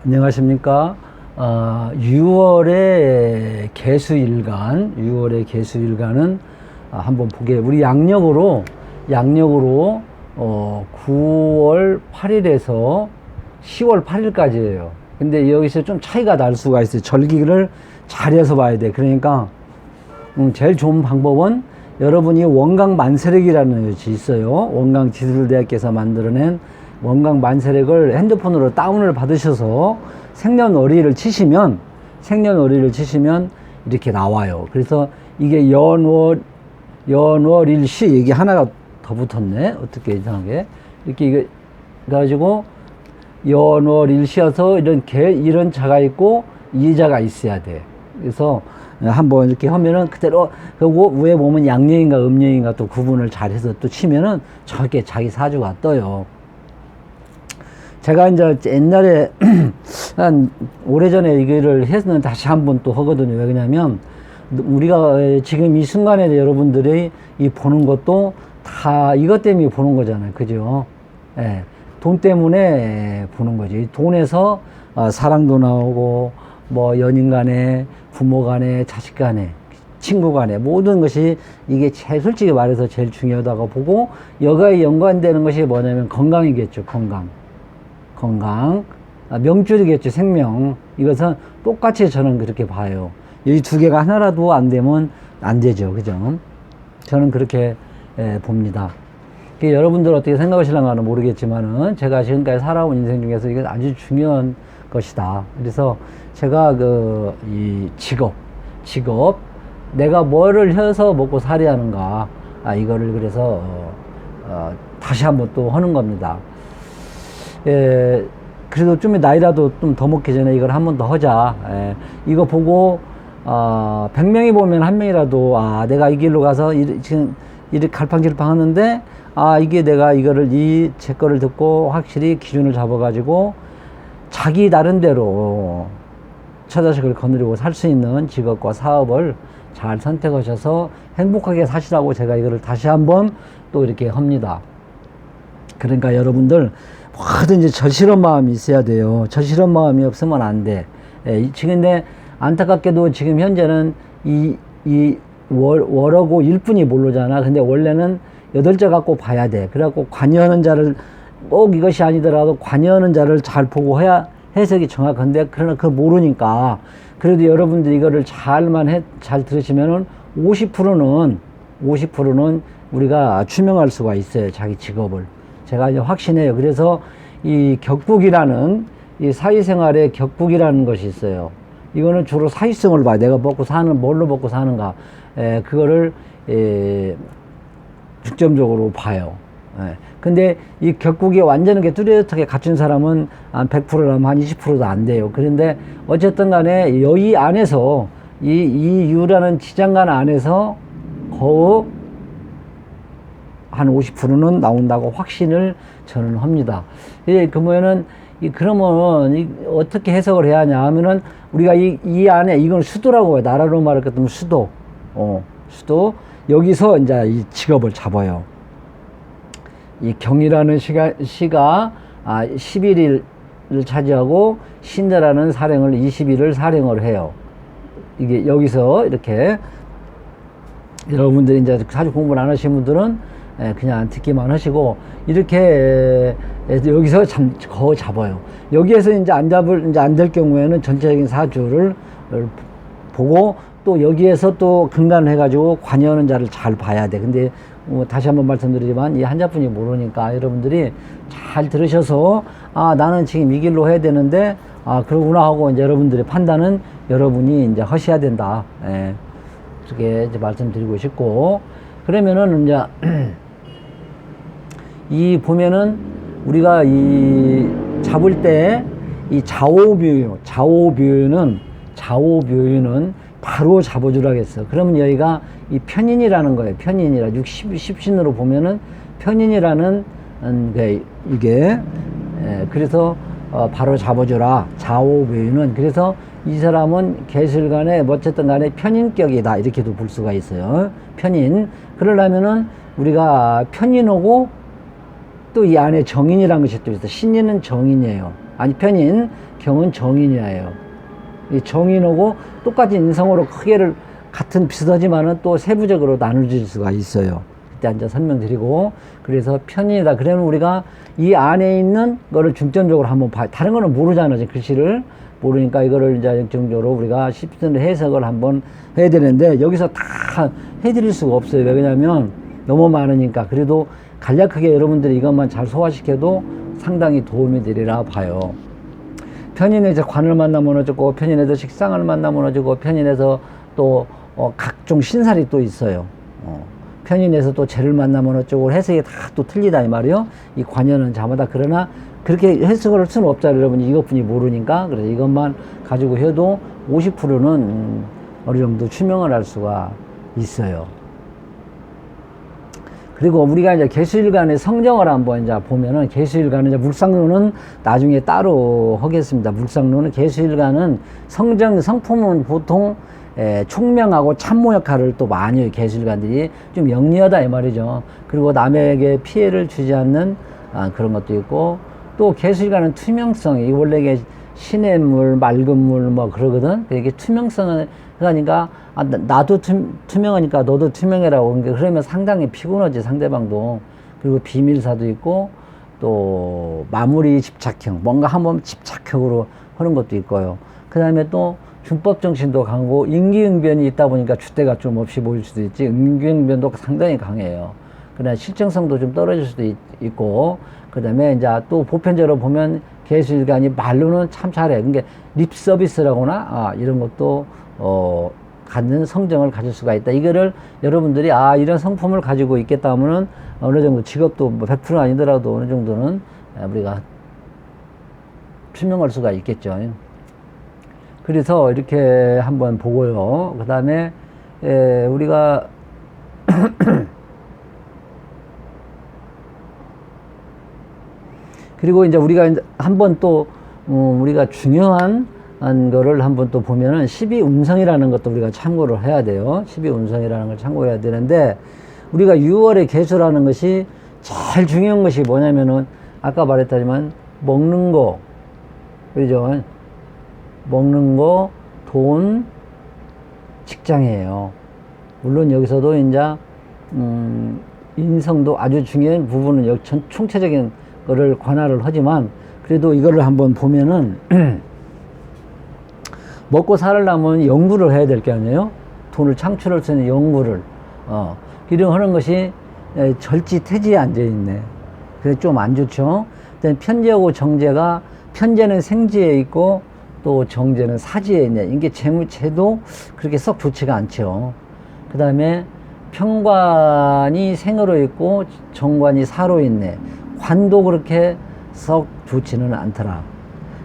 안녕하십니까. 6월의 개수일간은 한번 보게. 우리 양력으로 9월 8일에서 10월 8일까지예요. 근데 여기서 좀 차이가 날 수가 있어요. 절기를 잘해서 봐야 돼. 그러니까 제일 좋은 방법은 여러분이 원강 만세력이라는 것이 있어요. 원강지술대학께서 만들어낸 원강 만세력을 핸드폰으로 다운을 받으셔서 생년월일을 치시면 이렇게 나와요. 그래서 이게 연월일시 이게 하나가 더 붙었네. 어떻게 이상하게 이렇게 이거 가지고 연월일시여서 이런 자가 있고 이 자가 있어야 돼. 그래서 한번 이렇게 하면은 그대로, 그리고 위에 보면 양력인가 음력인가 또 구분을 잘해서 또 치면은 저렇게 자기 사주가 떠요. 제가 이제 옛날에 한 오래전에 이거를 해서 다시 한번 또 하거든요. 왜 그러냐면 우리가 지금 이 순간에 여러분들이 이 보는 것도 다 이것 때문에 보는 거잖아요. 그죠? 예. 돈 때문에 보는 거지. 이 돈에서 사랑도 나오고 뭐 연인 간에, 부모 간에, 자식 간에, 친구 간에 모든 것이 이게 제일 솔직히 말해서 제일 중요하다고 보고, 여기에 연관되는 것이 뭐냐면 건강이겠죠. 건강. 명줄이겠죠. 생명. 이것은 똑같이 저는 그렇게 봐요. 이 두 개가 하나라도 안 되면 안 되죠. 그죠? 저는 그렇게 봅니다. 여러분들 어떻게 생각하실런가는 모르겠지만은 제가 지금까지 살아온 인생 중에서 이게 아주 중요한 것이다. 그래서 제가 이 직업, 내가 뭐를 해서 먹고 살아야 하는가, 이거를 그래서 다시 한번 또 하는 겁니다. 그래도 좀 나이라도 좀 더 먹기 전에 이걸 한 번 더 하자. 이거 보고 100명이 보면 한 명이라도 내가 이 길로 가서 지금 이렇게 갈팡질팡 하는데 이게 내가 이거를 제 거를 듣고 확실히 기준을 잡아가지고 자기 나름대로 처자식을 거느리고 살 수 있는 직업과 사업을 잘 선택하셔서 행복하게 사시라고 제가 이거를 다시 한번 또 이렇게 합니다. 그러니까 여러분들 뭐든지 절실한 마음이 있어야 돼요. 절실한 마음이 없으면 안 돼. 지금 근데 안타깝게도 지금 현재는 이 월하고 일분이 모르잖아. 근데 원래는 8자 갖고 봐야 돼. 그래갖고 관여하는 자를 꼭 이것이 아니더라도 관여하는 자를 잘 보고 해야 해석이 정확한데, 그러나 그걸 모르니까. 그래도 여러분들이 이거를 잘 들으시면은 50%는 우리가 추명할 수가 있어요. 자기 직업을. 제가 이제 확신해요. 그래서 이 격국이라는, 이 사회생활의 격국이라는 것이 있어요. 이거는 주로 사회성을 봐요. 내가 뭘로 먹고 사는가. 그거를 중점적으로 봐요. 근데 이 격국이 완전하게 뚜렷하게 갖춘 사람은 한 100%라면 한 20%도 안 돼요. 그런데 어쨌든 간에 여기 안에서 이 유라는 지장간 안에서 거의 한 50%는 나온다고 확신을 저는 합니다. 그러면은 그러면 어떻게 해석을 해야 하냐 하면은, 우리가 이 안에 이건 수도라고 해요. 나라로 말할 것 같으면 수도. 수도. 여기서 이제 이 직업을 잡아요. 이 경이라는 시가 11일을 차지하고, 신대라는 사령을 20일을 사령을 해요. 이게 여기서 이렇게 여러분들이 이제 사주 공부를 안 하신 분들은 그냥 듣기만 하시고, 이렇게 여기서 거의 잡아요. 여기에서 이제 안 될 경우에는 전체적인 사주를 보고, 또 여기에서 또 근간을 해가지고 관여하는 자를 잘 봐야 돼. 근데 다시 한번 말씀드리지만 이 한자분이 모르니까 여러분들이 잘 들으셔서 나는 지금 이 길로 해야 되는데 그러구나 하고 이제 여러분들의 판단은 여러분이 이제 하셔야 된다. 그렇게 이제 말씀드리고 싶고, 그러면은 이제 이 보면은 우리가 이 잡을 때 이 좌오묘유는 바로 잡아주라겠어. 그러면 여기가 이 편인이라는 거예요. 편인이라 10신으로 보면은 편인이라는 이게 그래서 바로 잡아주라. 좌오묘유는. 그래서 이 사람은 개술간에 어쨌든 간에 편인격이다, 이렇게도 볼 수가 있어요. 편인. 그러려면은 우리가 편인하고 또 이 안에 정인이라는 것이 또 있어. 신인은 정인이에요. 아니 편인, 경은 정인이에요. 이 정인하고 똑같이 인성으로 크게를 같은 비슷하지만은 또 세부적으로 나눠질 수가 있어요. 그때 앉아 설명드리고. 그래서 편인이다. 그러면 우리가 이 안에 있는 거를 중점적으로 한번 봐요. 다른 거는 모르잖아. 글씨를 모르니까 이거를 이제 정적으로 우리가 쉽은 해석을 한번 해야 되는데, 여기서 다 해드릴 수가 없어요. 왜냐면 너무 많으니까. 그래도 간략하게 여러분들이 이것만 잘 소화시켜도 상당히 도움이 되리라 봐요. 편인에서 관을 만나면 어쩌고, 편인에서 식상을 만나면 어쩌고, 편인에서 또 각종 신살이 또 있어요. 편인에서 또 재를 만나면 어쩌고, 해석이 다 또 틀리다 이 말이요. 이 관여는 자마다. 그러나 그렇게 해석을 할 수는 없잖아요. 여러분이 이것뿐이 모르니까. 그래서 이것만 가지고 해도 50%는 어느 정도 추명을 할 수가 있어요. 그리고 우리가 이제 개수일간의 성정을 한번 이제 보면은, 개수일간은 이제 물상론은 나중에 따로 하겠습니다. 물상론은, 개수일간은 성정, 성품은 보통 총명하고 참모 역할을 또 많이 해요. 개수일간들이 좀 영리하다 이 말이죠. 그리고 남에게 피해를 주지 않는 그런 것도 있고, 또 개수일간은 투명성이, 원래 이게 신의 물, 맑은 물 뭐 그러거든. 이게 투명성은, 그러니까 나도 투명하니까 너도 투명해라고. 그러면 상당히 피곤하지, 상대방도. 그리고 비밀사도 있고, 또 마무리 집착형, 뭔가 한번 집착형으로 하는 것도 있고요. 그 다음에 또 준법 정신도 강하고, 임기응변이 있다 보니까 줏대가 좀 없이 보일 수도 있지. 임기응변도 상당히 강해요. 그다음에 실정성도 좀 떨어질 수도 있고, 그 다음에 이제 또 보편적으로 보면 개수일간이 말로는 참 잘해. 그러니까 립 서비스라거나 이런 것도 갖는 성정을 가질 수가 있다. 이거를 여러분들이 이런 성품을 가지고 있겠다 하면은 어느 정도, 직업도 뭐 100% 아니더라도 어느 정도는 우리가 투명할 수가 있겠죠. 그래서 이렇게 한번 보고요. 그 다음에 우리가 그리고 이제 우리가 한번 또 우리가 중요한 거를 한번 또 보면은 12운성이라는 것도 우리가 참고를 해야 돼요. 12운성이라는 걸 참고해야 되는데, 우리가 6월의 개수라는 것이 제일 중요한 것이 뭐냐면은, 아까 말했다지만 먹는 거, 그죠? 먹는 거, 돈, 직장이에요. 물론 여기서도 이제 인성도 아주 중요한 부분은 여기 총체적인 거를 관할을 하지만, 그래도 이거를 한번 보면은 먹고 살려면 연구를 해야 될 게 아니에요. 돈을 창출할 수 있는 연구를 이런 하는 것이 절지태지에 앉아있네. 그래서 좀 안 좋죠. 편재하고 정재가, 편재는 생지에 있고 또 정재는 사지에 있네. 이게 재도 그렇게 썩 좋지가 않죠. 그 다음에 편관이 생으로 있고 정관이 사로 있네. 관도 그렇게 썩 좋지는 않더라.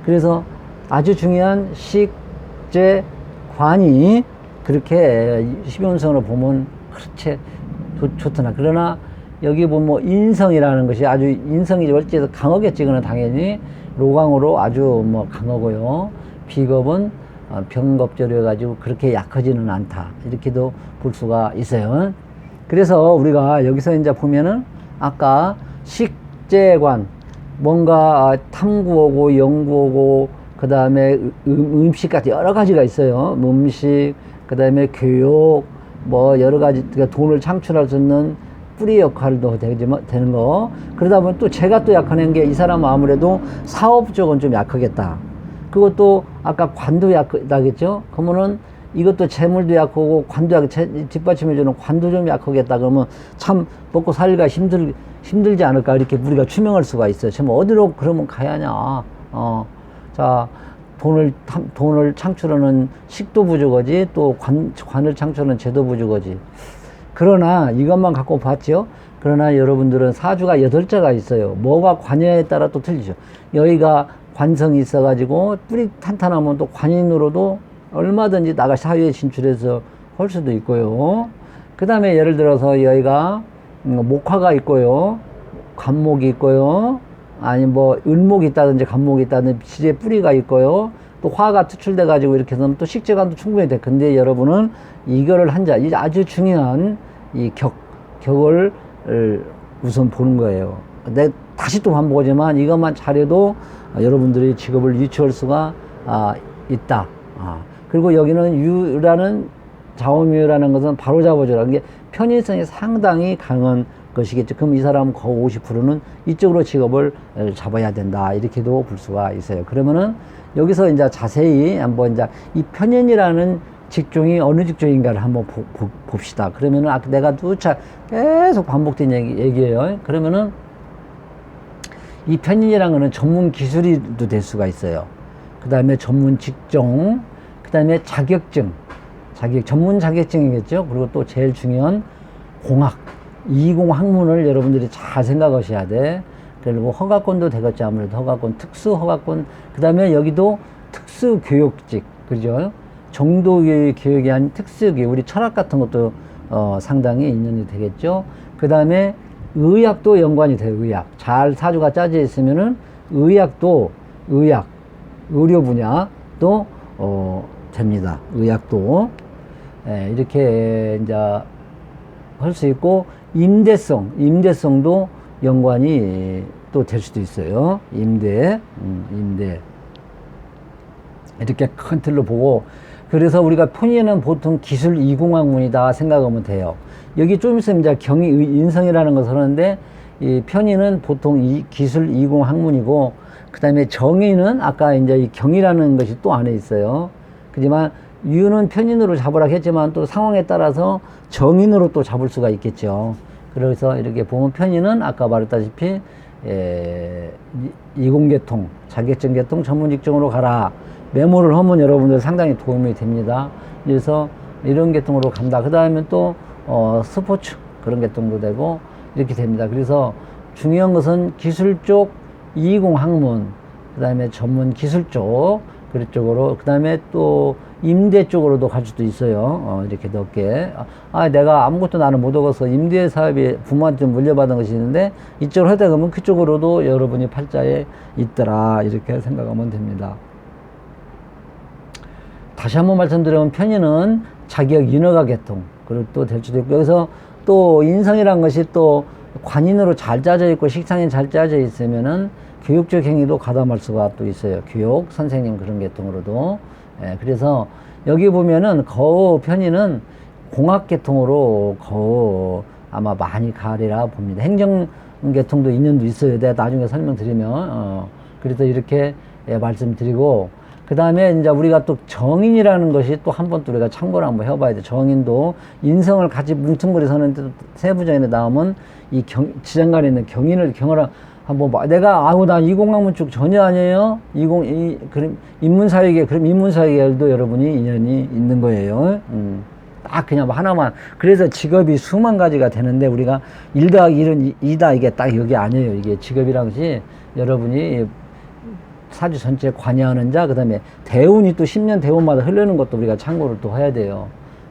그래서 아주 중요한 식, 관이 그렇게 12운성으로 보면 그렇게 좋더나. 그러나 여기 보면 뭐 인성이라는 것이 아주, 인성이 어찌해서 강하겠지거나 당연히 로강으로 아주 뭐 강하고요. 비겁은 병겁절여 가지고 그렇게 약하지는 않다. 이렇게도 볼 수가 있어요. 그래서 우리가 여기서 이제 보면은 아까 식재관, 뭔가 탐구하고 연구하고, 그 다음에 음식 같은 여러 가지가 있어요. 음식, 그 다음에 교육, 뭐 여러 가지, 그러니까 돈을 창출할 수 있는 뿌리 역할도 되는 거. 그러다 보면 또 제가 또 약한 게, 이 사람은 아무래도 사업 쪽은 좀 약하겠다. 그것도 아까 관도 약하겠죠? 그러면은 이것도 재물도 약하고 관도 뒷받침해주는 관도 좀 약하겠다. 그러면 참 먹고 살기가 힘들지 않을까, 이렇게 우리가 추명할 수가 있어요. 지금 어디로 그러면 가야 하냐. 자, 돈을 창출하는 식도 부족하지, 또 관을 창출하는 재도 부족하지. 그러나 이것만 갖고 봤죠. 그러나 여러분들은 사주가 8자가 있어요. 뭐가 관여에 따라 또 틀리죠. 여기가 관성이 있어가지고 뿌리 탄탄하면 또 관인으로도 얼마든지 나가 사회에 진출해서 할 수도 있고요. 그 다음에 예를 들어서 여기가 목화가 있고요, 관목이 있고요, 아니 뭐 을목이 있다든지 간목이 있다든지 지지의 뿌리가 있고요, 또 화가 투출돼 가지고 이렇게 해서 또 식재관도 충분히 돼. 근데 여러분은 이거를 한자, 이제 아주 중요한 이 격을 우선 보는 거예요. 다시 또 반복하지만 이것만 잘해도 여러분들이 직업을 유치할 수가 있다. 그리고 여기는 유라는 좌우묘라는 것은 바로 잡아주라는 게 편의성이 상당히 강한 것이겠죠. 그럼 이 사람은 거의 50%는 이쪽으로 직업을 잡아야 된다. 이렇게도 볼 수가 있어요. 그러면은 여기서 이제 자세히 한번 이제 이 편인이라는 직종이 어느 직종인가를 한번 봅시다. 그러면은 아까 내가 누차 계속 반복된 얘기예요. 그러면은 이 편인이라는 거는 전문 기술이도 될 수가 있어요. 그 다음에 전문 직종, 그 다음에 자격증, 전문 자격증이겠죠. 그리고 또 제일 중요한 공학, 이공학문을 여러분들이 잘 생각하셔야 돼. 그리고 허가권도 되겠죠. 아무래도 허가권, 특수 허가권, 그 다음에 여기도 특수 교육직, 그죠? 정도 교육이 아닌 특수 교육, 우리 철학 같은 것도 상당히 인연이 되겠죠. 그 다음에 의학도 연관이 돼요. 의학 잘 사주가 짜져 있으면은 의학도 의료 분야도 됩니다. 의학도 이렇게 이제 할 수 있고, 임대성도 연관이 또 될 수도 있어요. 임대 이렇게 큰 틀로 보고, 그래서 우리가 편의는 보통 기술 이공학문이다 생각하면 돼요. 여기 좀 있으면 이제 인성이라는 것을 하는데, 이 편의는 보통 이 기술 이공학문이고, 그 다음에 정의는 아까 이제 이 경이라는 것이 또 안에 있어요. 그지만 유는 편인으로 잡으라 했지만 또 상황에 따라서 정인으로 또 잡을 수가 있겠죠. 그래서 이렇게 보면 편인은 아까 말했다시피 이공계통, 자격증 계통, 전문 직종으로 가라. 메모를 하면 여러분들 상당히 도움이 됩니다. 그래서 이런 계통으로 간다. 그 다음에 또 스포츠 그런 계통도 되고 이렇게 됩니다. 그래서 중요한 것은 기술 쪽 이공학문, 그 다음에 전문 기술 쪽, 그쪽으로, 그 다음에 또 임대 쪽으로도 갈 수도 있어요. 이렇게 넓게. 내가 아무것도 나는 못 얻어서 임대 사업이 부모한테 물려받은 것이 있는데 이쪽으로 하다 보면 그쪽으로도 여러분이 팔자에 있더라. 이렇게 생각하면 됩니다. 다시 한번 말씀드리면 편의는 자격 인허가 계통, 그리고 또 될 수도 있고, 여기서 또 인성이란 것이 또 관인으로 잘 짜져 있고 식상이 잘 짜져 있으면은 교육적 행위도 가담할 수가 또 있어요. 교육, 선생님 그런 계통으로도. 그래서 여기 보면은 거의 편의는 공학 계통으로 거의 아마 많이 가리라 봅니다. 행정 계통도 인연도 있어요. 내가 나중에 설명드리면. 그래서 이렇게 말씀드리고, 그 다음에 이제 우리가 또 정인이라는 것이 또 한 번 또 우리가 참고를 한번 해봐야 돼. 정인도 인성을 같이 뭉뚱그려 서는데 세부적인에 나오면 이 지장간에 있는 경을 한번 봐. 내가 난 이공학문 쪽 전혀 아니에요. 그럼 인문사회계, 그럼 인문사회계도 여러분이 인연이 있는 거예요. 딱 그냥 하나만. 그래서 직업이 수만 가지가 되는데 우리가 1 더하기 1은 2다 이게 딱 여기 아니에요. 이게 직업이란 것이 여러분이 사주 전체에 관여하는 자, 그 다음에 대운이 또 10년 대운마다 흐르는 것도 우리가 참고를 또 해야 돼요.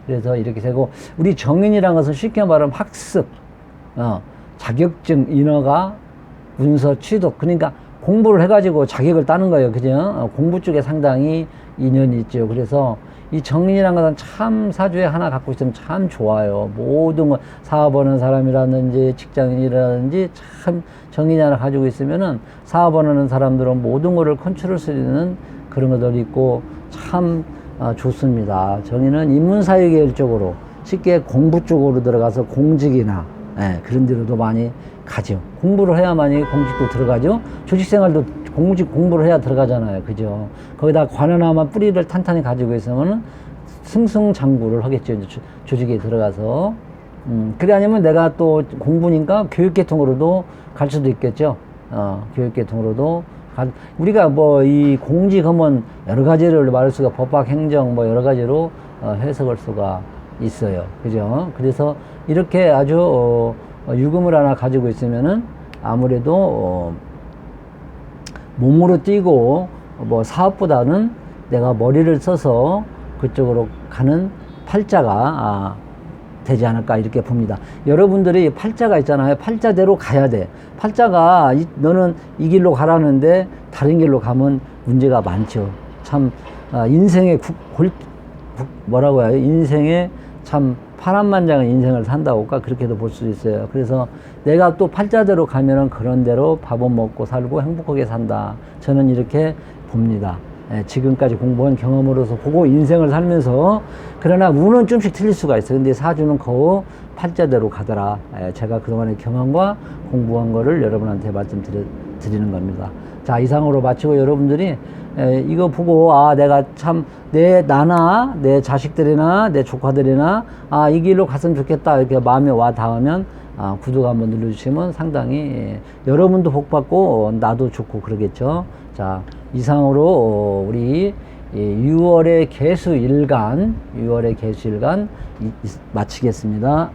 그래서 이렇게 되고, 우리 정인이라는 것은 쉽게 말하면 학습, 자격증 인허가, 문서 취득, 그러니까 공부를 해가지고 자격을 따는 거예요. 그죠? 공부 쪽에 상당히 인연이 있죠. 그래서 이 정인이라는 것은 참 사주에 하나 갖고 있으면 참 좋아요. 모든 거 사업하는 사람이라든지 직장인이라든지 참 정인이 하나 가지고 있으면은 사업하는 사람들은 모든 거를 컨트롤 수 있는 그런 것들이 있고 참 좋습니다. 정인은 인문사회계열 쪽으로 쉽게 공부 쪽으로 들어가서 공직이나 그런 데로도 많이 가죠. 공부를 해야만이 공직도 들어가죠. 조직생활도 공부를 해야 들어가잖아요. 그죠? 거기다 관원화만 뿌리를 탄탄히 가지고 있으면 승승장구를 하겠죠. 이제 조직에 들어가서. 그래 아니면 내가 또 공부니까 교육계통으로도 갈 수도 있겠죠. 교육계통으로도. 우리가 뭐 이 공직하면 여러 가지를 말할 수가 법학, 행정 뭐 여러 가지로 해석할 수가 있어요. 그죠? 그래서 이렇게 아주 유금을 하나 가지고 있으면은 아무래도 몸으로 뛰고 뭐 사업보다는 내가 머리를 써서 그쪽으로 가는 팔자가 되지 않을까 이렇게 봅니다. 여러분들이 팔자가 있잖아요. 팔자대로 가야 돼. 팔자가 너는 이 길로 가라는데 다른 길로 가면 문제가 많죠. 참 인생의 뭐라고 해요? 인생의 참 파란만장한 인생을 산다고까 그렇게도 볼 수 있어요. 그래서 내가 또 팔자대로 가면은 그런 대로 밥은 먹고 살고 행복하게 산다. 저는 이렇게 봅니다. 예, 지금까지 공부한 경험으로서 보고 인생을 살면서 그러나 운은 좀씩 틀릴 수가 있어요. 근데 사주는 거의 팔자대로 가더라. 예, 제가 그동안의 경험과 공부한 거를 여러분한테 말씀드리는 겁니다. 자, 이상으로 마치고 여러분들이 이거 보고 내가 참 나나 내 자식들이나 내 조카들이나 이 길로 갔으면 좋겠다 이렇게 마음에 와 닿으면 구독 한번 눌러주시면 상당히 여러분도 복 받고 나도 좋고 그러겠죠. 자, 이상으로 우리 6월의 개수일간 마치겠습니다.